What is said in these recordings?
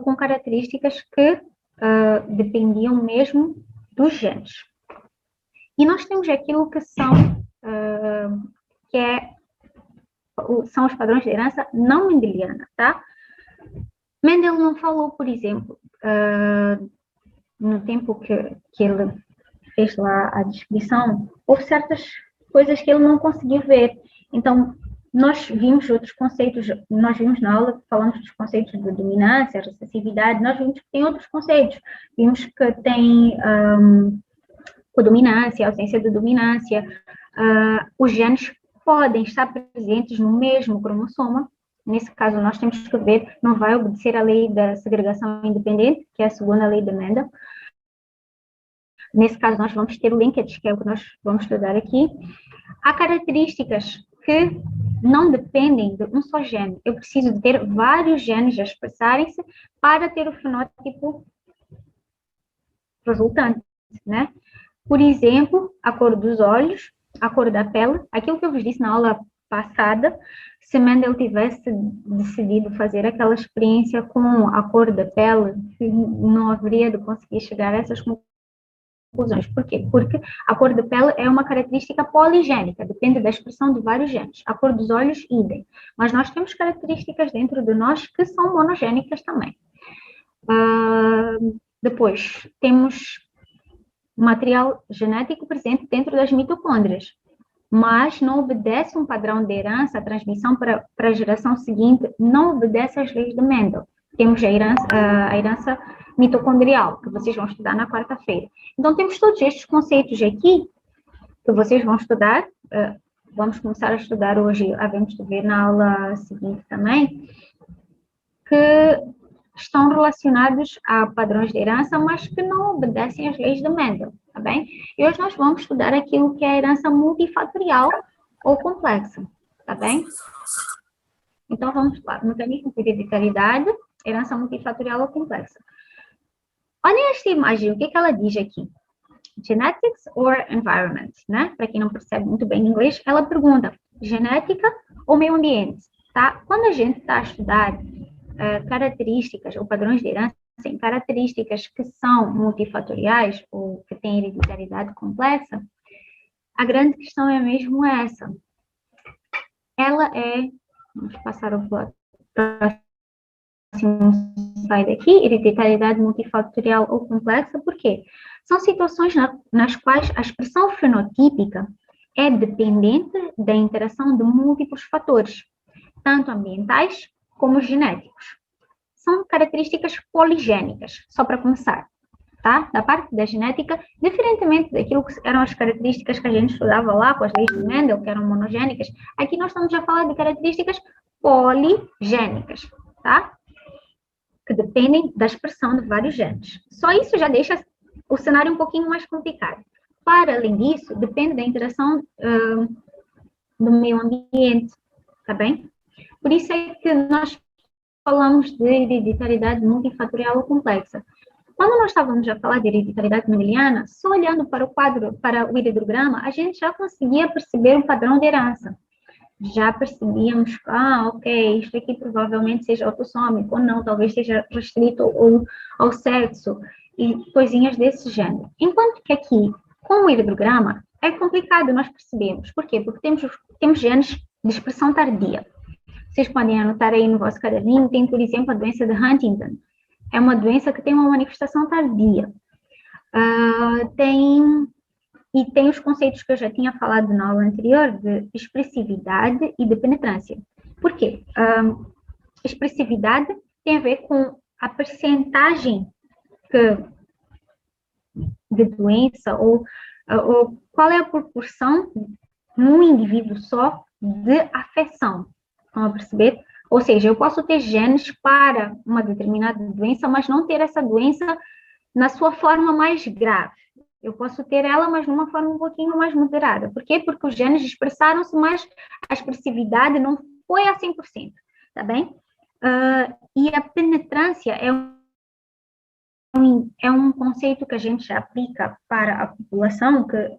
com características que dependiam mesmo dos genes. E nós temos aquilo que são os padrões de herança não mendeliana, tá? Mendel não falou, por exemplo, no tempo que ele fez lá a descrição, houve certas coisas que ele não conseguiu ver. Então, nós vimos outros conceitos, nós vimos na aula, falamos dos conceitos de dominância, recessividade, nós vimos que tem outros conceitos. Vimos que tem codominância, ausência de dominância. Os genes podem estar presentes no mesmo cromossoma. Nesse caso, nós temos que ver, não vai obedecer à lei da segregação independente, que é a segunda lei de Mendel. Nesse caso, nós vamos ter o linkage, que é o que nós vamos estudar aqui. Há características que não dependem de um só gene. Eu preciso de ter vários genes a expressarem-se para ter o fenótipo resultante, né? Por exemplo, a cor dos olhos, a cor da pele, aquilo que eu vos disse na aula passada, se Mendel tivesse decidido fazer aquela experiência com a cor da pele, não haveria de conseguir chegar a essas conclusões. Por quê? Porque a cor da pele é uma característica poligênica, depende da expressão de vários genes. A cor dos olhos, idem. Mas nós temos características dentro de nós que são monogênicas também. Depois, temos material genético presente dentro das mitocôndrias, mas não obedece um padrão de herança, a transmissão para a geração seguinte não obedece às leis de Mendel. Temos a herança mitocondrial, que vocês vão estudar na quarta-feira. Então, temos todos estes conceitos aqui, que vocês vão estudar, vamos começar a estudar hoje, havemos de ver na aula seguinte também, que estão relacionados a padrões de herança, mas que não obedecem às leis de Mendel, tá bem? E hoje nós vamos estudar aquilo que é a herança multifatorial ou complexa, tá bem? Então, vamos lá. Mecanismo de hereditariedade, herança multifatorial ou complexa. Olhem esta imagem, o que ela diz aqui? Genetics or environment, né? Para quem não percebe muito bem inglês, ela pergunta, genética ou meio ambiente, tá? Quando a gente está a estudar características ou padrões de herança, assim, características que são multifatoriais ou que têm hereditariedade complexa, a grande questão é mesmo essa. Ela é, vamos passar o próximo slide aqui, hereditariedade multifatorial ou complexa, por quê? São situações nas quais a expressão fenotípica é dependente da interação de múltiplos fatores, tanto ambientais como genéticos. São características poligênicas, só para começar, tá? Da parte da genética, diferentemente daquilo que eram as características que a gente estudava lá com as leis de Mendel, que eram monogênicas, aqui nós estamos a falar de características poligênicas, tá? Que dependem da expressão de vários genes. Só isso já deixa o cenário um pouquinho mais complicado. Para além disso, depende da interação do meio ambiente, tá bem? Por isso é que nós falamos de hereditariedade multifatorial ou complexa. Quando nós estávamos a falar de hereditariedade mendeliana, só olhando para o quadro, para o heredograma, a gente já conseguia perceber um padrão de herança. Já percebíamos, ok, isto aqui provavelmente seja autossômico, ou não, talvez seja restrito ao sexo, e coisinhas desse gênero. Enquanto que aqui, com o heredograma, é complicado nós percebemos. Por quê? Porque temos genes de expressão tardia. Vocês podem anotar aí no vosso caderninho, tem, por exemplo, a doença de Huntington. É uma doença que tem uma manifestação tardia. Tem os conceitos que eu já tinha falado na aula anterior, de expressividade e de penetrância. Por quê? Expressividade tem a ver com a percentagem de doença, ou qual é a proporção num indivíduo só de afecção. Estão a perceber? Ou seja, eu posso ter genes para uma determinada doença, mas não ter essa doença na sua forma mais grave. Eu posso ter ela, mas numa forma um pouquinho mais moderada. Por quê? Porque os genes expressaram-se, mas a expressividade não foi a 100%, tá bem? E a penetrância é um conceito que a gente aplica para a população, que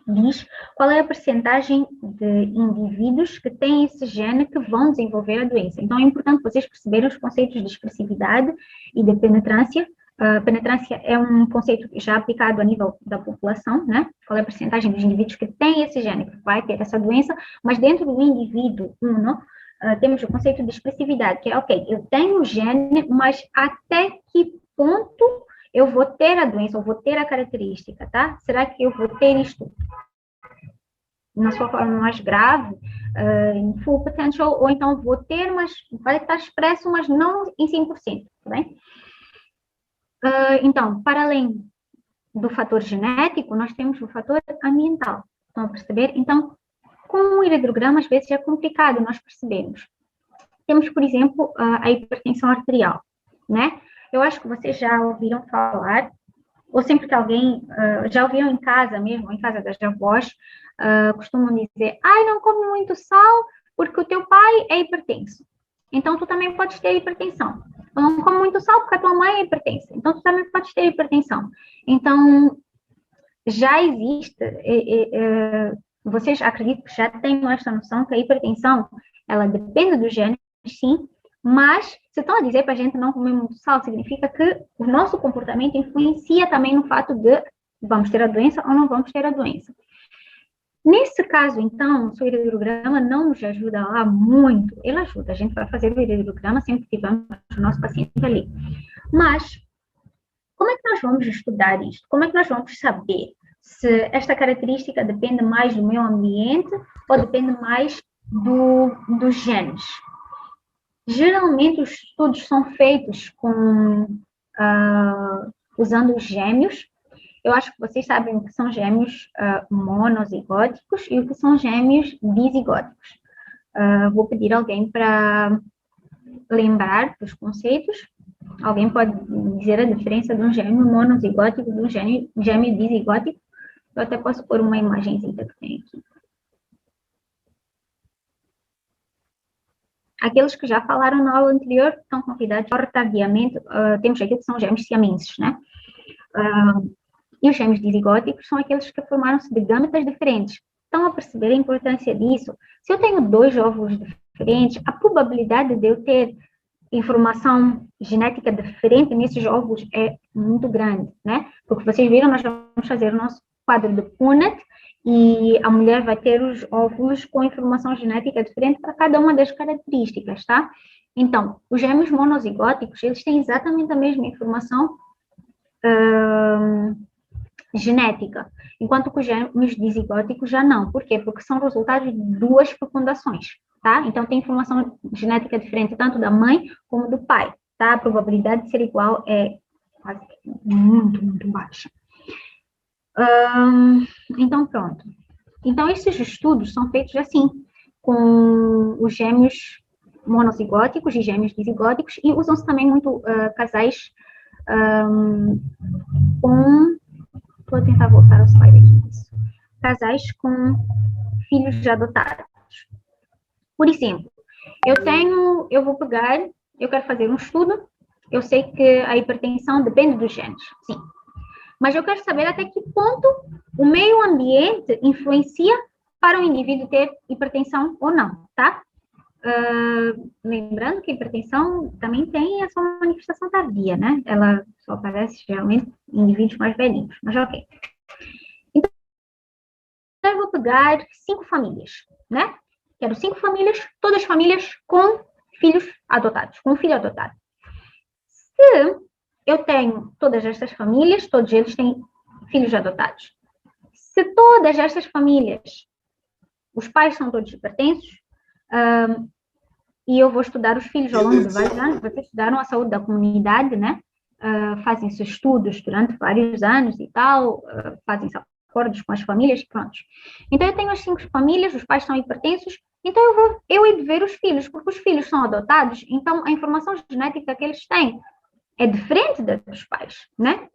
diz qual é a percentagem de indivíduos que têm esse gene que vão desenvolver a doença. Então, é importante vocês perceberem os conceitos de expressividade e de penetrância. Penetrância é um conceito já aplicado a nível da população, né? Qual é a percentagem dos indivíduos que têm esse gene que vai ter essa doença, mas dentro do indivíduo uno, temos o conceito de expressividade, que é, ok, eu tenho o gene, mas até que ponto eu vou ter a doença, ou vou ter a característica, tá? Será que eu vou ter isto na sua forma mais grave, em full potential, ou então vou ter, mas vai estar expresso, mas não em 100%, tá bem? Então, para além do fator genético, nós temos o fator ambiental, estão a perceber? Então, com o heredograma, às vezes é complicado nós percebermos. Temos, por exemplo, a hipertensão arterial, né? Eu acho que vocês já ouviram falar, ou sempre que alguém, já ouviram em casa mesmo, em casa das avós, costumam dizer, ai, não come muito sal, porque o teu pai é hipertenso. Então, tu também podes ter hipertensão. Eu não como muito sal, porque a tua mãe é hipertensa. Então, tu também podes ter hipertensão. Então, já existe, vocês acreditam que já têm esta noção que a hipertensão, ela depende do gene, sim, mas se estão a dizer para a gente não comer muito sal, significa que o nosso comportamento influencia também no fato de vamos ter a doença ou não vamos ter a doença. Nesse caso, então, o heredograma não nos ajuda lá muito, ele ajuda, a gente vai fazer o heredograma sempre que tivermos o nosso paciente ali. Mas, como é que nós vamos estudar isto? Como é que nós vamos saber se esta característica depende mais do meio ambiente ou depende mais dos genes? Geralmente, os estudos são feitos usando os gêmeos. Eu acho que vocês sabem o que são gêmeos monozigóticos e o que são gêmeos bizigóticos. Vou pedir alguém para lembrar dos conceitos. Alguém pode dizer a diferença de um gêmeo monozigótico e de um gêmeo bizigótico? Eu até posso pôr uma imagenzinha que tem aqui. Aqueles que já falaram na aula anterior estão convidados ao retardiamento. Temos aqui que são gêmeos siamenses, né? E os gêmeos dizigóticos são aqueles que formaram-se de gâmetas diferentes. Estão a perceber a importância disso? Se eu tenho 2 óvulos diferentes, a probabilidade de eu ter informação genética diferente nesses óvulos é muito grande, né? Porque vocês viram, nós vamos fazer o nosso quadro de Punnett e a mulher vai ter os óvulos com informação genética diferente para cada uma das características, tá? Então, os gêmeos monozigóticos, eles têm exatamente a mesma informação genética, enquanto que os gêmeos dizigóticos já não. Por quê? Porque são resultados de 2 fecundações, tá? Então, tem informação genética diferente tanto da mãe como do pai, tá? A probabilidade de ser igual é quase muito, muito baixa. Então, pronto. Então, esses estudos são feitos assim, com os gêmeos monozigóticos e gêmeos dizigóticos, e usam-se também muito casais com... Vou tentar voltar ao slide aqui. Casais com filhos já adotados. Por exemplo, eu quero fazer um estudo, eu sei que a hipertensão depende dos genes, sim. Mas eu quero saber até que ponto o meio ambiente influencia para o indivíduo ter hipertensão ou não, tá? Lembrando que a hipertensão também tem a sua manifestação tardia, né? Ela só aparece geralmente em indivíduos mais velhinhos, mas ok. Então, eu vou pegar 5 famílias, né? Quero 5 famílias, todas famílias com filhos adotados, com um filho adotado. Se eu tenho todas estas famílias, todos eles têm filhos adotados. Se todas estas famílias, os pais são todos hipertensos, e eu vou estudar os filhos ao longo de vários anos, vocês estudaram a saúde da comunidade, né? Fazem-se estudos durante vários anos e tal, fazem-se acordos com as famílias, pronto. Então, eu tenho as 5 famílias, os pais são hipertensos, então eu hei de ver os filhos, porque os filhos são adotados, então a informação genética que eles têm é diferente da dos pais, né?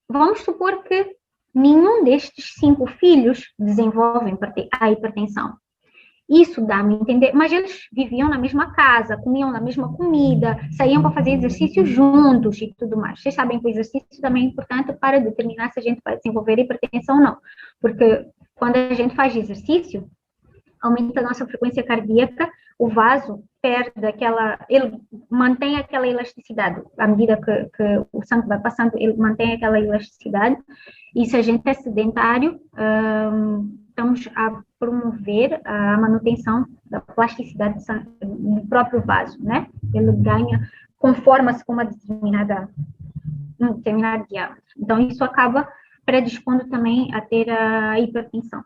Vamos supor que nenhum destes 5 filhos desenvolve a hipertensão. Isso dá-me a entender, mas eles viviam na mesma casa, comiam na mesma comida, saíam para fazer exercício juntos e tudo mais. Vocês sabem que o exercício também é importante para determinar se a gente vai desenvolver hipertensão ou não. porque quando a gente faz exercício, aumenta a nossa frequência cardíaca, o vaso perde ele mantém aquela elasticidade, à medida que o sangue vai passando, ele mantém aquela elasticidade, e se a gente é sedentário, estamos a promover a manutenção da plasticidade do próprio vaso, né? Ele ganha, conforma-se com um determinado diâmetro. Então, isso acaba predispondo também a ter a hipertensão.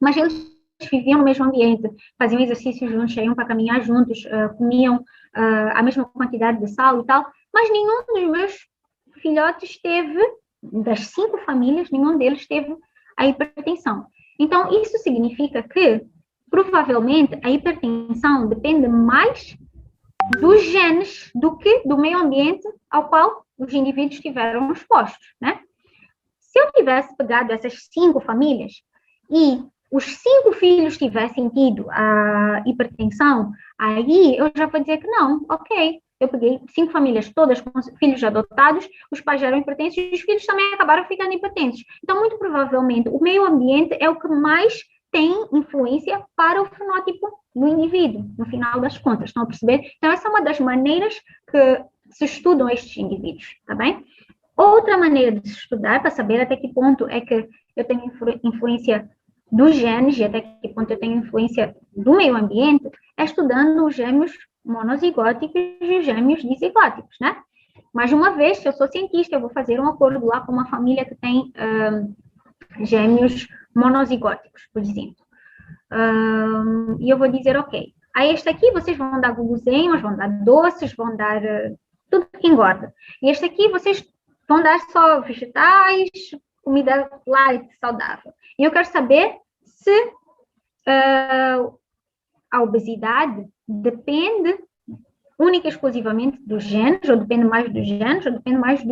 Mas eles viviam no mesmo ambiente, faziam exercício juntos, saíam para caminhar juntos, comiam a mesma quantidade de sal e tal, mas nenhum dos meus filhotes teve, das 5 famílias, nenhum deles teve a hipertensão. Então, isso significa que, provavelmente, a hipertensão depende mais dos genes do que do meio ambiente ao qual os indivíduos estiveram expostos, né? Se eu tivesse pegado essas 5 famílias e os 5 filhos tivessem tido a hipertensão, aí eu já vou dizer que não, ok. Eu peguei 5 famílias todas com filhos adotados, os pais eram hipertensos e os filhos também acabaram ficando hipertensos. Então, muito provavelmente, o meio ambiente é o que mais tem influência para o fenótipo do indivíduo, no final das contas, estão a perceber? Então, essa é uma das maneiras que se estudam estes indivíduos, tá bem? Outra maneira de se estudar, para saber até que ponto é que eu tenho influência dos genes e até que ponto eu tenho influência do meio ambiente, é estudando os gêmeos monozigóticos e os gêmeos dizigóticos, né? Mais uma vez, se eu sou cientista, eu vou fazer um acordo lá com uma família que tem gêmeos monozigóticos, por exemplo. E eu vou dizer, ok, a este aqui vocês vão dar guloseimas, vão dar doces, vão dar tudo que engorda. E este aqui vocês vão dar só vegetais, comida light, saudável. E eu quero saber se a obesidade depende única e exclusivamente dos genes, ou depende mais dos genes, ou depende mais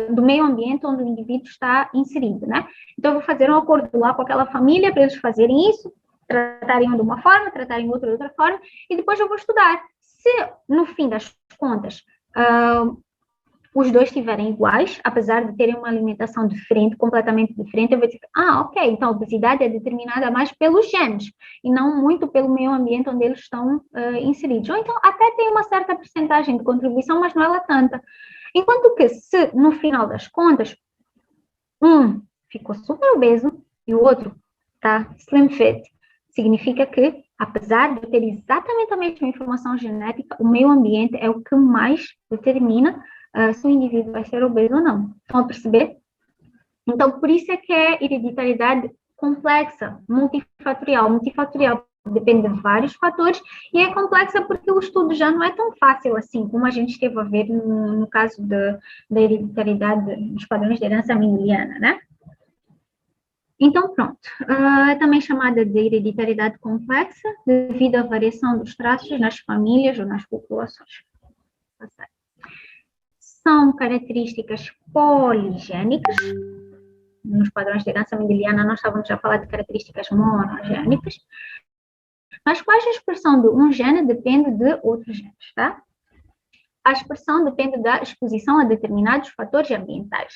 do meio ambiente onde o indivíduo está inserido, né? Então, eu vou fazer um acordo lá com aquela família para eles fazerem isso, tratarem um de uma forma, tratarem outro de outra forma, e depois eu vou estudar. Se, no fim das contas, os dois estiverem iguais, apesar de terem uma alimentação diferente, completamente diferente, eu vou dizer, ok, então a obesidade é determinada mais pelos genes, e não muito pelo meio ambiente onde eles estão inseridos. Ou então, até tem uma certa percentagem de contribuição, mas não é lá tanta. Enquanto que, se, no final das contas, um ficou super obeso e o outro está slim fit, significa que, apesar de ter exatamente a mesma informação genética, o meio ambiente é o que mais determina se o indivíduo vai ser obeso ou não. Estão a perceber? Então, por isso é que é hereditariedade complexa, multifatorial. Multifatorial depende de vários fatores e é complexa porque o estudo já não é tão fácil assim, como a gente esteve a ver no caso da hereditariedade dos padrões de herança mendeliana, né? Então, pronto. É também chamada de hereditariedade complexa devido à variação dos traços nas famílias ou nas populações. São características poligênicas. Nos padrões de herança mendeliana, nós estávamos a falar de características monogênicas, nas quais a expressão de um gene depende de outros genes, tá? A expressão depende da exposição a determinados fatores ambientais.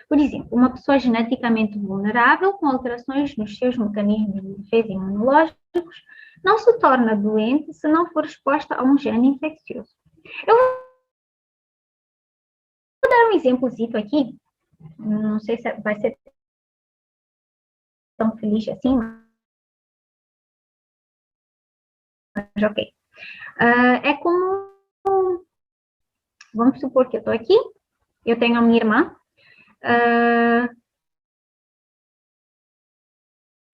Por exemplo, uma pessoa geneticamente vulnerável, com alterações nos seus mecanismos de defesa imunológicos, não se torna doente se não for exposta a um gene infeccioso. Eu vou dar um exemplozito aqui, não sei se vai ser tão feliz assim, mas ok. É como, vamos supor que eu estou aqui, eu tenho a minha irmã,